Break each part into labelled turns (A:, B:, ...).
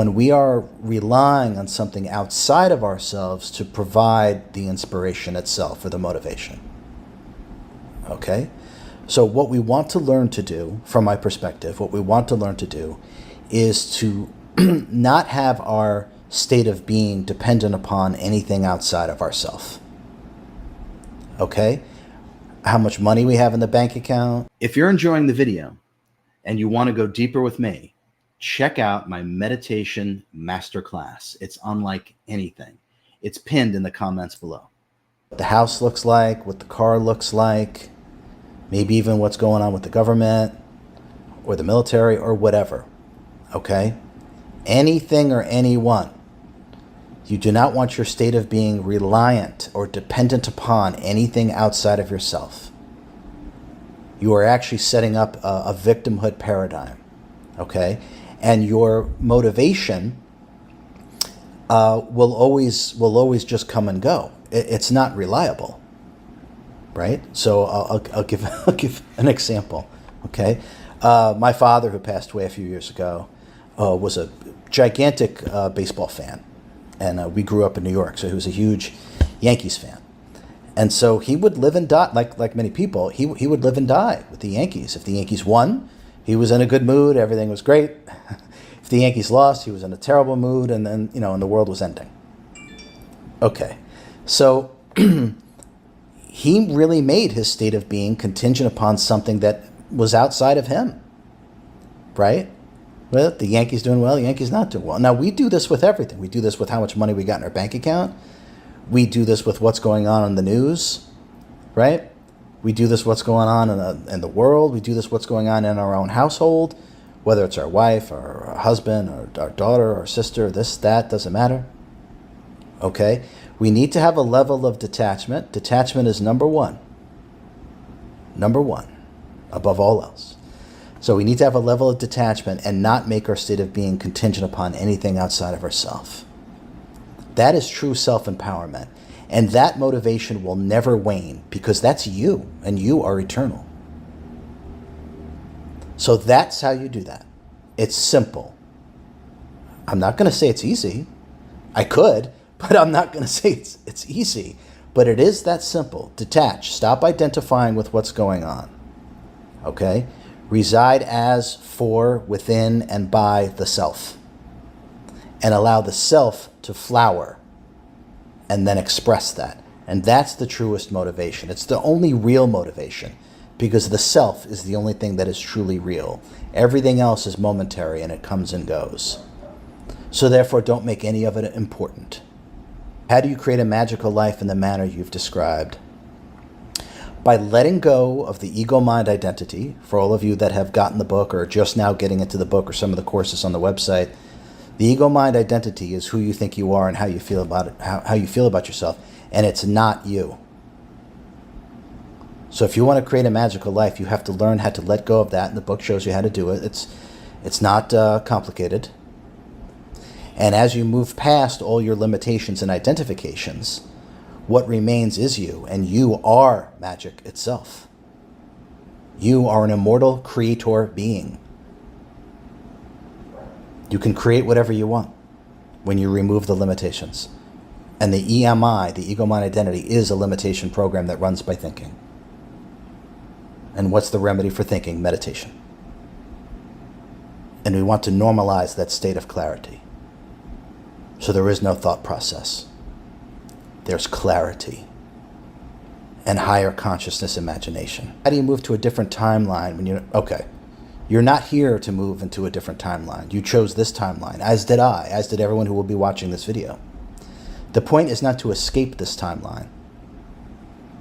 A: When we are relying on something outside of ourselves to provide the inspiration itself or the motivation. Okay? So what we want to learn to do, from my perspective, what we want to learn to do is to not have our state of being dependent upon anything outside of ourselves. Okay? How much money we have in the bank account. If you're enjoying the video and you want to go deeper with me, check out my meditation masterclass. It's unlike anything. It's pinned in the comments below. What the house looks like, what the car looks like, maybe even what's going on with the government or the military or whatever. Okay? Anything or anyone. You do not want your state of being reliant or dependent upon anything outside of yourself. You are actually setting up a victimhood paradigm. Okay? And your motivation will always just come and go. It's not reliable, right? So I'll give an example. Okay, my father, who passed away a few years ago, was a gigantic baseball fan, and we grew up in New York, so he was a huge Yankees fan. And so he would live and die, like many people. He would live and die with the Yankees. If the Yankees won, he was in a good mood, everything was great. If the Yankees lost, he was in a terrible mood, and then, and the world was ending. Okay, so he really made his state of being contingent upon something that was outside of him, right? Well, the Yankees doing well, the Yankees not doing well. Now, we do this with everything. We do this with how much money we got in our bank account. We do this with what's going on in the news, right? We do this what's going on in the world. We do this what's going on in our own household, whether it's our wife or our husband or our daughter or sister, this, that, doesn't matter. Okay? We need to have a level of detachment. Detachment is number one. Number one, above all else. So we need to have a level of detachment and not make our state of being contingent upon anything outside of ourselves. That is true self-empowerment. And that motivation will never wane because that's you, and you are eternal. So that's how you do that. It's simple. I'm not going to say it's easy. I could, but I'm not going to say it's easy. But it is that simple. Detach. Stop identifying with what's going on. Okay? Reside as, for, within, and by the self. And allow the self to flower and then express that. And that's the truest motivation. It's the only real motivation because the self is the only thing that is truly real. Everything else is momentary and it comes and goes. So therefore, don't make any of it important. How do you create a magical life in the manner you've described? By letting go of the ego-mind identity. For all of you that have gotten the book or just now getting into the book or some of the courses on the website, the ego-mind identity is who you think you are and how you feel about it, how you feel about yourself, and it's not you. So if you want to create a magical life, you have to learn how to let go of that, and the book shows you how to do it. It's not complicated. And as you move past all your limitations and identifications, what remains is you, and you are magic itself. You are an immortal creator being. You can create whatever you want when you remove the limitations. And the EMI, the ego-mind identity, is a limitation program that runs by thinking. And what's the remedy for thinking? Meditation. And we want to normalize that state of clarity. So there is no thought process. There's clarity and higher consciousness imagination. How do you move to a different timeline when you're, okay, you're not here to move into a different timeline. You chose this timeline, as did I, as did everyone who will be watching this video. The point is not to escape this timeline.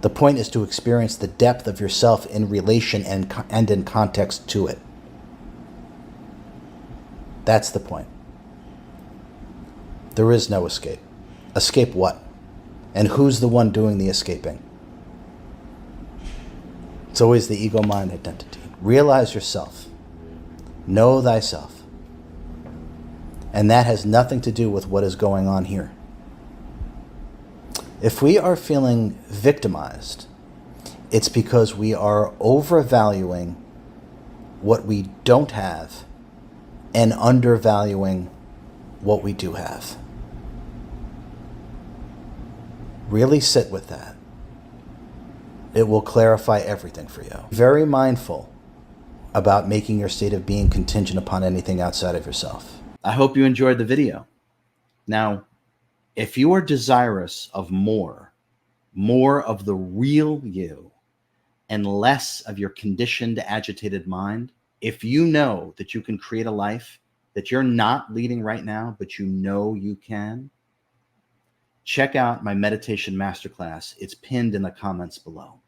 A: The point is to experience the depth of yourself in relation and in context to it. That's the point. There is no escape. Escape what? And who's the one doing the escaping? It's always the ego-mind identity. Realize yourself. Know thyself. And that has nothing to do with what is going on here. If we are feeling victimized, it's because we are overvaluing what we don't have and undervaluing what we do have. Really sit with that. It will clarify everything for you. Very mindful about making your state of being contingent upon anything outside of yourself. I hope you enjoyed the video. Now, if you are desirous of more of the real you and less of your conditioned, agitated mind, if you know that you can create a life that you're not leading right now, but you know you can, check out my meditation masterclass. It's pinned in the comments below.